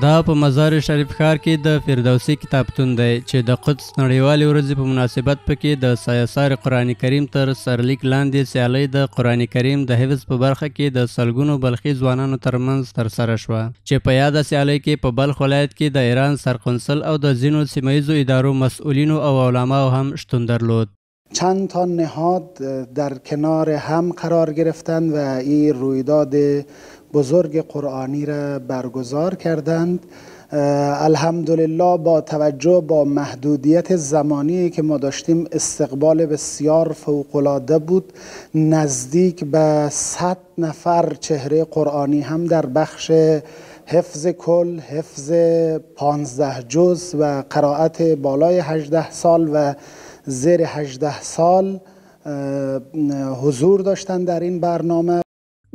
دا په مزار شریف ښار کې د فردوسي کتابتون دی چې د قدس نړیوالې ورځې په مناسبت پکې د سایسار قرآن کریم تر سرلیک لاندې سیالۍ د قرآن کریم د حفظ په برخه کې د سلګونو بلخي ځوانانو ترمنځ ترسره شوه چې په یاده سیالۍ کې په بلخ ولایت کې د ایران سرقنصل او د ځینو سیمه‌ییزو ادارو مسئولینو او علماو هم شتون درلود. چند تا نهاد در کنار هم قرار گرفتند و این رویداد بزرگ قرآنی را برگزار کردند. الحمدلله با توجه با محدودیت زمانی که ما داشتیم استقبال بسیار فوق‌العاده بود. نزدیک به 100 نفر چهره قرآنی هم در بخش حفظ کل، حفظ 15 جز و قرائت بالای 18 سال و زیر 18 سال حضور داشتن در این برنامه.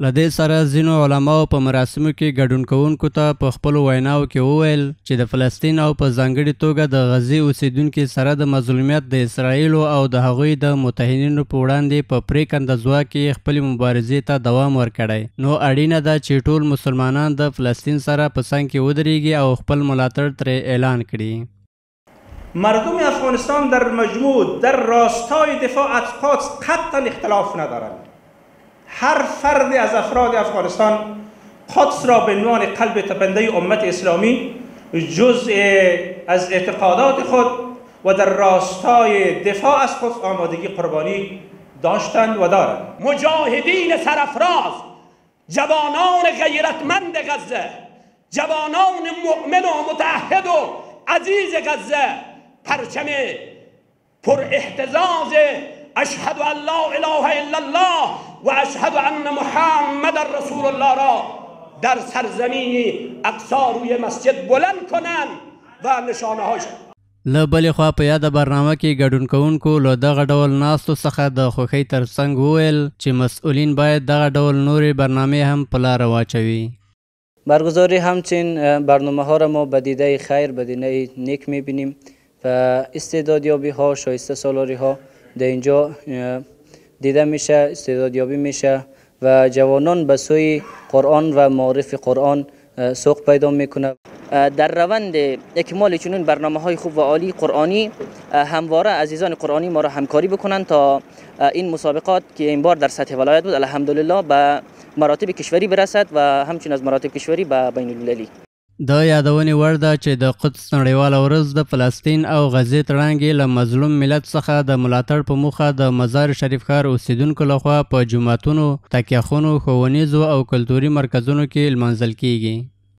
لدې سره ځینو علماو په مراسمو کې ګډون کوونکو ته په خپلو ویناو کې وویل چې د فلسطین او په ځانګړې توګه د غزې اوسیدونکو سره د مظلومیت د اسرائیلو او د هغوی د متحدینو په وړاندې په پرېکنده ځواک کې خپلې مبارزې ته دوام ورکړی، نو اړینه ده چې ټول مسلمانان د فلسطین سره په څنګ کې ودرېږي او خپل ملاتړ ترې اعلان کړي. مردم افغانستان در مجموع در راستای دفاع از قدس قطعا اختلاف ندارند. هر فرد از افراد افغانستان قدس را به عنوان قلب تپنده امت اسلامی جزء از اعتقادات خود و در راستای دفاع از قدس آمادگی قربانی داشتند و دارند. مجاهدین سرفراز، جوانان غیرتمند غزه، جوانان مؤمن و متعهد و عزیز غزه، پرچم پر احتزاز اشهد ان لا اله الا الله و اشهد ان محمد رسول الله را در سرزمین اقصا روی مسجد بلند کنند و نشانه هاش. له بلې خوا په یاده برنامه کې ګډون کوونکو له دغه ډول ناستو څخه د خوښۍ ترڅنګ وویل چې مسئولین باید دغه ډول نورې برنامې هم په لاره واچوي. برگزاری همچین برنامه ها را ما به دیده خیر، به دیده نیک میبینیم و استعدادیابی ها، شایسته سالاری ها در اینجا دیده میشه، استعدادیابی میشه و جوانان به سوی قرآن و معرف قرآن سوق پیدا میکنه. در روند اکمال چنین برنامه های خوب و عالی قرآنی همواره عزیزان قرآنی ما را همکاری بکنند تا این مسابقات که این بار در سطح ولایت بود الحمدلله به مراتب کشوری برسد و همچنین از مراتب کشوری به بین المللی. د یادونې وړ ده چې د قدس نړیواله ورځ د فلسطین او غزې تړانګې له مظلوم ملت څخه د ملاتړ په موخه د مزار شریف ښار اوسیدونکو لخوا په جوماتونو، تکیهخونو، ښوونیزو او کلتوري مرکزونو کې لمانځل کیږي.